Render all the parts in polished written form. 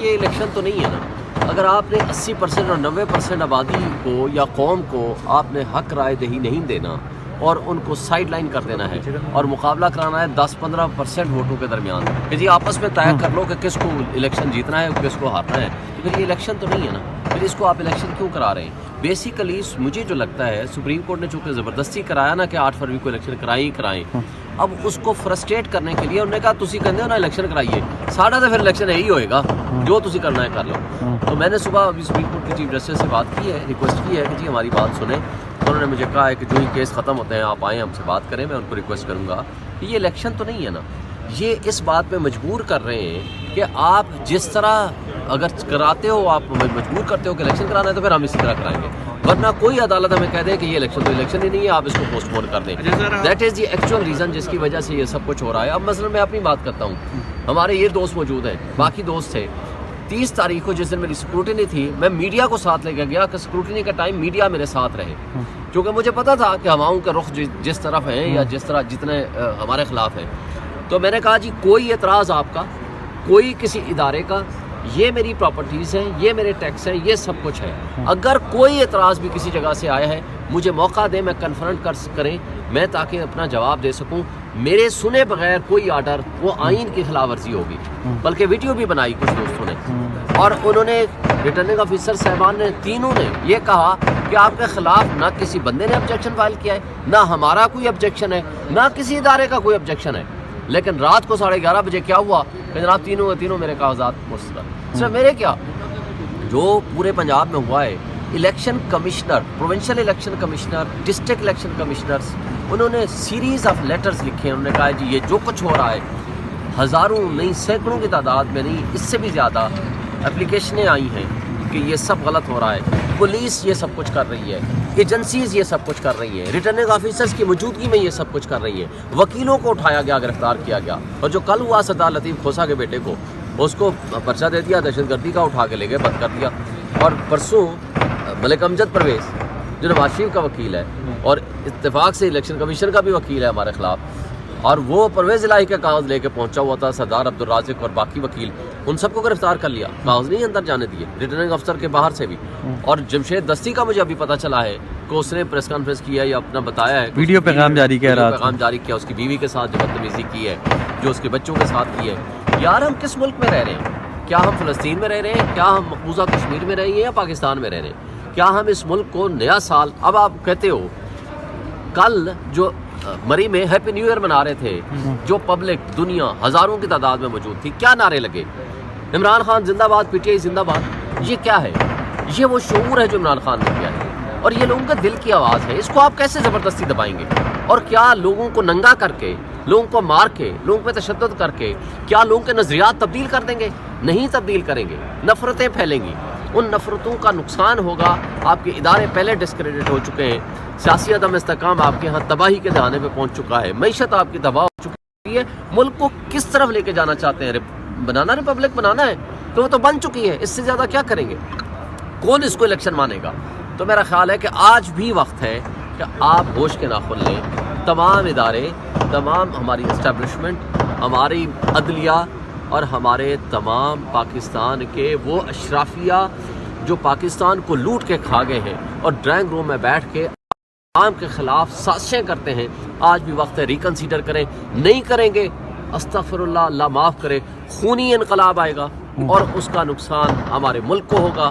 یہ الیکشن تو نہیں ہے نا. اگر آپ نے 80% اور 90% آبادی کو یا قوم کو آپ نے حق رائے دہی نہیں دینا اور ان کو سائڈ لائن کر دینا ہے اور مقابلہ کرانا ہے 10-15% ووٹوں کے درمیان کہ جی آپس میں طے کر لو کہ کس کو الیکشن جیتنا ہے کس کو ہارنا ہے، تو پھر یہ الیکشن تو نہیں ہے نا. پھر اس کو آپ الیکشن کیوں کرا رہے ہیں؟ بیسیکلی مجھے جو لگتا ہے سپریم کورٹ نے چونکہ زبردستی کرایا نا کہ 8 فروری کو الیکشن کرائیں، اب اس کو فرسٹریٹ کرنے کے لیے انہوں نے کہا تسی کہندے ہو نا الیکشن کرائیے، ساڑھا تو پھر الیکشن یہی ہوئے گا جو تسی کرنا ہے کر لو. تو میں نے صبح ابھی سپریم کورٹ کی چیف جسٹس سے بات کی ہے، ریکویسٹ کی ہے کہ جی ہماری بات سنیں. انہوں نے مجھے کہا ہے کہ جو ہی کیس ختم ہوتے ہیں آپ آئیں ہم سے بات کریں. میں ان کو ریکویسٹ کروں گا کہ یہ الیکشن تو نہیں ہے نا. یہ اس بات پہ مجبور کر رہے ہیں کہ آپ جس طرح اگر کراتے ہو آپ مجبور کرتے ہو کہ الیکشن کرانا ہے تو پھر ہم اسی طرح کرائیں گے، ورنہ کوئی عدالت ہمیں کہہ دے کہ یہ الیکشن تو الیکشن ہی نہیں ہے آپ اس کو پوسٹ پون کر دیں. That is the actual reason جس کی وجہ سے یہ سب کچھ ہو رہا ہے. اب مثلا میں اپنی بات کرتا ہوں، ہمارے یہ دوست موجود ہیں، باقی دوست تھے. 30 تاریخ کو جس دن میری اسکروٹنی تھی میں میڈیا کو ساتھ لے کے گیا کہ اسکروٹنی کا ٹائم میڈیا میرے ساتھ رہے، کیونکہ مجھے پتا تھا کہ ہواؤں کا رخ جس طرف ہیں یا جس طرح جتنے ہمارے خلاف ہیں. تو میں نے کہا جی کوئی اعتراض آپ کا، کوئی کسی ادارے کا، یہ میری پراپرٹیز ہیں، یہ میرے ٹیکس ہیں، یہ سب کچھ ہے. اگر کوئی اعتراض بھی کسی جگہ سے آیا ہے مجھے موقع دیں، میں کنفرنٹ کریں میں تاکہ اپنا جواب دے سکوں. میرے سنے بغیر کوئی آرڈر وہ آئین کی خلاف ورزی ہوگی، بلکہ ویڈیو بھی بنائی کچھ دوستوں نے، اور انہوں نے ریٹرننگ آفیسر صاحبان نے تینوں نے یہ کہا کہ آپ کے خلاف نہ کسی بندے نے آبجیکشن فائل کیا ہے، نہ ہمارا کوئی آبجیکشن ہے، نہ کسی ادارے کا کوئی آبجیکشن ہے. لیکن رات کو 11:30 بجے کیا ہوا کہ جناب تینوں میرے کاغذات مسترد. صرف میرے کیا، جو پورے پنجاب میں ہوا ہے، election commissioner, provincial election commissioner, district election commissioners, انہوں نے سیریز آف لیٹرز لکھے ہیں. انہوں نے کہا جی یہ جو کچھ ہو رہا ہے، ہزاروں نہیں سینکڑوں کی تعداد میں نہیں اس سے بھی زیادہ اپلیکیشنیں آئی ہیں کہ یہ سب غلط ہو رہا ہے. پولیس یہ سب کچھ کر رہی ہے، ایجنسیز یہ سب کچھ کر رہی ہیں، ریٹرننگ آفیسرز کی موجودگی میں یہ سب کچھ کر رہی ہیں. وکیلوں کو اٹھایا گیا، گرفتار کیا گیا. اور جو کل ہوا سردار لطیف کھوسہ کے بیٹے کو، اس کو پرچہ دے دیا دہشت گردی کا، اٹھا کے لے گئے، بند کر دیا. اور پرسوں ملک امجد پرویز جو نواز شریف کا وکیل ہے اور اتفاق سے الیکشن کمیشن کا بھی وکیل ہے ہمارے خلاف، اور وہ پرویز الہی کا کاغذ لے کے پہنچا ہوا تھا، سردار عبدالرازق اور باقی وکیل، ان سب کو گرفتار کر لیا. کاغذ نہیں اندر جانے دیے ریٹرننگ افسر کے باہر سے بھی. اور جمشید دستی کا مجھے ابھی پتہ چلا ہے کہ اس نے پریس کانفرنس کیا یا اپنا بتایا ہے، ویڈیو پیغام جاری کیا، پیغام جاری کیا، اس کی بیوی کے ساتھ جو بدتمیزی کی ہے، جو اس کے بچوں کے ساتھ کی ہے. یار ہم کس ملک میں رہ رہے ہیں؟ کیا ہم فلسطین میں رہ رہے ہیں؟ کیا ہم مقبوضہ کشمیر میں رہ رہے ہیں یا پاکستان میں رہ رہے ہیں؟ کیا ہم اس ملک کو نیا سال، اب آپ کہتے ہو کل جو مری میں ہیپی نیو ایئر منا رہے تھے، جو پبلک دنیا ہزاروں کی تعداد میں موجود تھی، کیا نعرے لگے؟ عمران خان زندہ باد، پی ٹی آئی زندہ باد. یہ کیا ہے؟ یہ وہ شعور ہے جو عمران خان نے کیا ہے، اور یہ لوگوں کے دل کی آواز ہے. اس کو آپ کیسے زبردستی دبائیں گے؟ اور کیا لوگوں کو ننگا کر کے، لوگوں کو مار کے، لوگوں پہ تشدد کر کے کیا لوگوں کے نظریات تبدیل کر دیں گے؟ نہیں تبدیل کریں گے. نفرتیں پھیلیں گی، ان نفرتوں کا نقصان ہوگا. آپ کے ادارے پہلے ڈسکریڈٹ ہو چکے ہیں، سیاسی عدم استحکام آپ کے ہاں تباہی کے دہانے پہ پہنچ چکا ہے، معیشت آپ کی تباہ ہو چکی ہے. ملک کو کس طرف لے کے جانا چاہتے ہیں؟ بنانا ریپبلک بنانا ہے تو وہ تو بن چکی ہے، اس سے زیادہ کیا کریں گے؟ کون اس کو الیکشن مانے گا؟ تو میرا خیال ہے کہ آج بھی وقت ہے کہ آپ ہوش کے ناخن لیں. تمام ادارے، تمام ہماری اسٹیبلشمنٹ، ہماری عدلیہ اور ہمارے تمام پاکستان کے وہ اشرافیہ جو پاکستان کو لوٹ کے کھا گئے ہیں اور ڈرائنگ روم میں بیٹھ کے عوام کے خلاف سازشیں کرتے ہیں، آج بھی وقت ہے ریکنسیڈر کریں. نہیں کریں گے استغفر اللہ، اللہ معاف کرے، خونی انقلاب آئے گا اور اس کا نقصان ہمارے ملک کو ہوگا،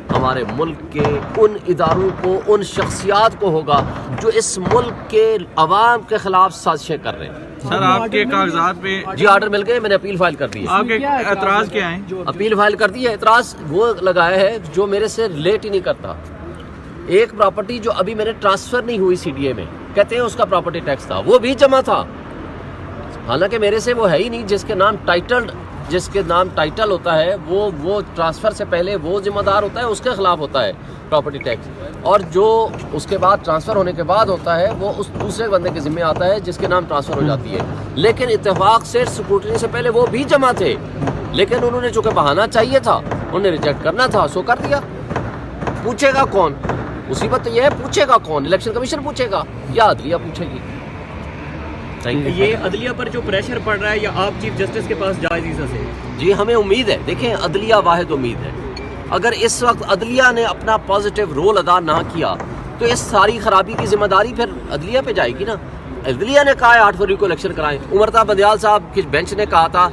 ہمارے ملک کے ان اداروں کو، ان شخصیات کو ہوگا جو اس ملک کے عوام کے خلاف سازشیں کر رہے ہیں. سر آپ کے کاغذات پہ جی آرڈر مل گئے، میں نے اپیل فائل کر دی ہے. آپ کے اعتراض کیا ہیں؟ اپیل فائل کر دی ہے. اعتراض وہ لگایا ہے جو میرے سے ریلیٹ ہی نہیں کرتا. ایک پراپرٹی جو ابھی میرے ٹرانسفر نہیں ہوئی سی ڈی اے میں، کہتے ہیں اس کا پراپرٹی ٹیکس تھا، وہ بھی جمع تھا، حالانکہ میرے سے وہ ہے ہی نہیں. جس کے نام ٹائٹل ہوتا ہے وہ ٹرانسفر سے پہلے وہ ذمہ دار ہوتا ہے، اس کے خلاف ہوتا ہے پراپرٹی ٹیکس، اور جو اس کے بعد ٹرانسفر ہونے کے بعد ہوتا ہے وہ اس دوسرے بندے کے ذمہ آتا ہے جس کے نام ٹرانسفر ہو جاتی ہے. لیکن اتفاق سے سکروٹنی سے پہلے وہ بھی جمع تھے، لیکن انہوں نے چونکہ بہانا چاہیے تھا، انہوں نے ریجیکٹ کرنا تھا، سو کر دیا. پوچھے گا کون؟ مصیبت تو یہ ہے، پوچھے گا کون؟ الیکشن کمیشن پوچھے گا یا عدلیہ پوچھے گی؟ یہ عدلیہ پر جو پریشر پڑ رہا ہے یا آپ چیف جسٹس کے پاس جائز ویزا سے؟ جی ہمیں امید ہے، دیکھیں عدلیہ واحد امید ہے. اگر اس وقت عدلیہ نے اپنا پازیٹیو رول ادا نہ کیا تو اس ساری خرابی کی ذمہ داری پھر عدلیہ پہ جائے گی نا. عدلیہ نے کہا ہے 8 فروری کو الیکشن کرائیں. عمرتا بندیال صاحب کی بینچ نے کہا تھا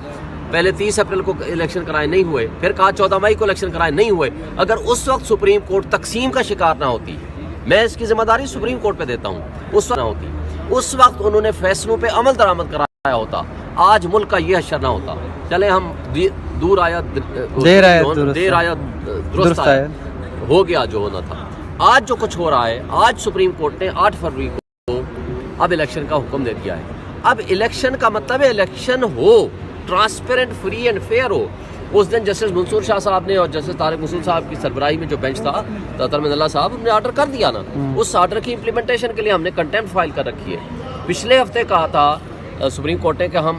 پہلے 30 اپریل کو الیکشن کرائیں، نہیں ہوئے. پھر کہا 14 مئی کو الیکشن کرائیں، نہیں ہوئے. اگر اس وقت سپریم کورٹ تقسیم کا شکار نہ ہوتی، میں اس کی ذمہ داری سپریم کورٹ پہ دیتا ہوں، اس وقت نہ ہوتی، اس وقت انہوں نے فیصلوں پہ عمل درآمد کرایا ہوتا، آج ملک کا یہ حشر نہ ہوتا. چلے ہم دیر آیا درست آیا، ہو گیا جو ہونا تھا. آج جو کچھ ہو رہا ہے، آج سپریم کورٹ نے 8 فروری کو اب الیکشن کا حکم دے دیا ہے. اب الیکشن کا مطلب ہے الیکشن ہو، ٹرانسپیرنٹ، فری اینڈ فیئر ہو. اس دن جسٹس منصور شاہ صاحب نے اور جسٹس طارق مسعود صاحب کی سربراہی میں جو بینچ تھا، ترمن اللہ صاحب نے آرڈر کر دیا نا. اس آرڈر کی امپلیمنٹیشن کے لیے ہم نے کنٹمپٹ فائل کر رکھی ہے. پچھلے ہفتے کہا تھا سپریم کورٹ نے کہ ہم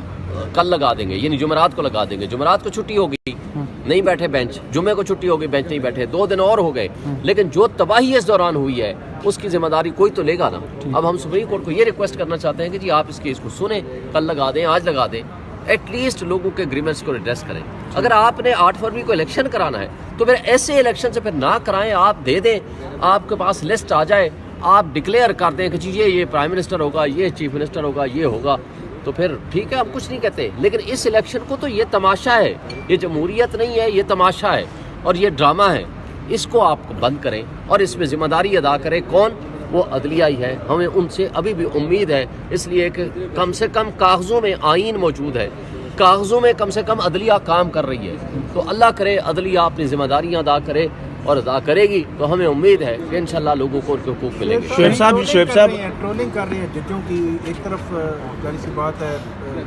کل لگا دیں گے، یعنی جمعرات کو لگا دیں گے. جمعرات کو چھٹی ہوگی، نہیں بیٹھے بینچ. جمعے کو چھٹی ہوگی، بینچ نہیں بیٹھے. 2 دن اور ہو گئے. لیکن جو تباہی اس دوران ہوئی ہے اس کی ذمہ داری کوئی تو لے گا نا. اب ہم سپریم کورٹ کو یہ ریکویسٹ کرنا چاہتے ہیں کہ جی آپ اس کیس کو سنیں، کل لگا دیں، آج لگا دیں. ایٹ لیسٹ لوگوں کے گریونس کو ایڈریس کریں. اگر آپ نے 8 فروری کو الیکشن کرانا ہے تو پھر ایسے الیکشن سے پھر نہ کرائیں. آپ دے دیں، آپ کے پاس لسٹ آ جائے، آپ ڈکلیئر کر دیں کہ جی یہ پرائم منسٹر ہوگا، یہ چیف منسٹر ہوگا، یہ ہوگا، تو پھر ٹھیک ہے، ہم کچھ نہیں کہتے. لیکن اس الیکشن کو تو یہ تماشا ہے، یہ جمہوریت نہیں ہے، یہ تماشا ہے اور یہ ڈرامہ ہے. اس کو آپ بند کریں اور اس میں ذمہ داری ادا کریں. کون؟ وہ عدلیہ ہی ہے. ہمیں ان سے ابھی بھی امید ہے، اس لیے کہ کم سے کم کاغذوں میں آئین موجود ہے، کاغذوں میں کم سے کم عدلیہ کام کر رہی ہے. تو اللہ کرے عدلیہ اپنی ذمہ داریاں ادا کرے اور ادا کرے گی تو ہمیں امید ہے کہ انشاءاللہ لوگوں کو ان کے حقوق ملیں گے. شعیب صاحب ٹرولنگ کر رہے ہیں ججوں کی. ایک طرف ظاہر سی بات ہے،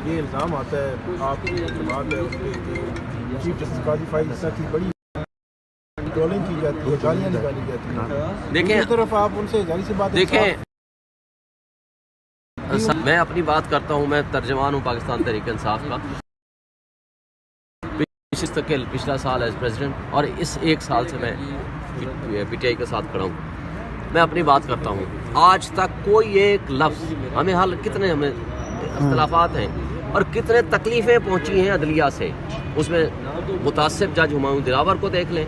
یہ الزام آتا ہے آپ کی بات ہے اس پہ کہ چیف جسٹس قاضی فائز عیسیٰ کی بڑی ٹرولنگ کی جاتی ہے، گالیاں نکالی جاتی ہیں. دیکھیں، ایک طرف آپ ان سے ظاہر سی بات ہے، دیکھیں میں اپنی بات کرتا ہوں، میں ترجمان ہوں پاکستان تحریک انصاف کا. پچھلا سال ایز پریزیڈنٹ اور اس 1 سال سے میں پی ٹی آئی کے ساتھ کھڑا ہوں. میں اپنی بات کرتا ہوں، آج تک کوئی ایک لفظ ہمیں کتنے ہمیں اختلافات ہیں اور کتنے تکلیفیں پہنچی ہیں عدلیہ سے. اس میں متعصب جج ہمایوں دلاور کو دیکھ لیں،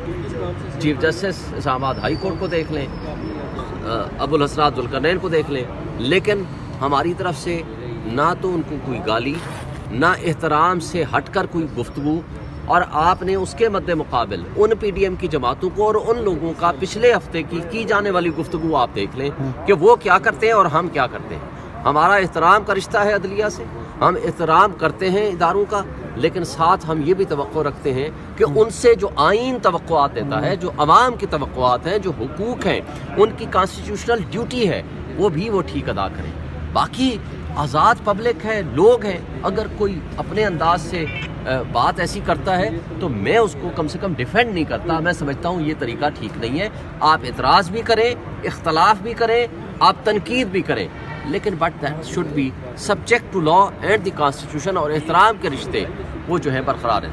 چیف جسٹس اسلام آباد ہائی کورٹ کو دیکھ لیں، ابو الحسنات ذوالقرنین کو دیکھ لیں. لیکن ہماری طرف سے نہ تو ان کو کوئی گالی، نہ احترام سے ہٹ کر کوئی گفتگو. اور آپ نے اس کے مد مقابل ان پی ڈی ایم کی جماعتوں کو اور ان لوگوں کا پچھلے ہفتے کی جانے والی گفتگو آپ دیکھ لیں کہ وہ کیا کرتے ہیں اور ہم کیا کرتے ہیں. ہمارا احترام کا رشتہ ہے عدلیہ سے، ہم احترام کرتے ہیں اداروں کا، لیکن ساتھ ہم یہ بھی توقع رکھتے ہیں کہ ان سے جو آئین توقعات دیتا ہے، جو عوام کی توقعات ہیں، جو حقوق ہیں، ان کی کانسٹیٹیوشنل ڈیوٹی ہے، وہ بھی وہ ٹھیک ادا کریں. باقی آزاد پبلک ہے، لوگ ہیں. اگر کوئی اپنے انداز سے بات ایسی کرتا ہے تو میں اس کو کم سے کم ڈیفینڈ نہیں کرتا. میں سمجھتا ہوں یہ طریقہ ٹھیک نہیں ہے. آپ اعتراض بھی کریں، اختلاف بھی کریں، آپ تنقید بھی کریں، لیکن but that should be subject to law and the constitution. اور احترام کے رشتے وہ جو ہے برقرار ہیں.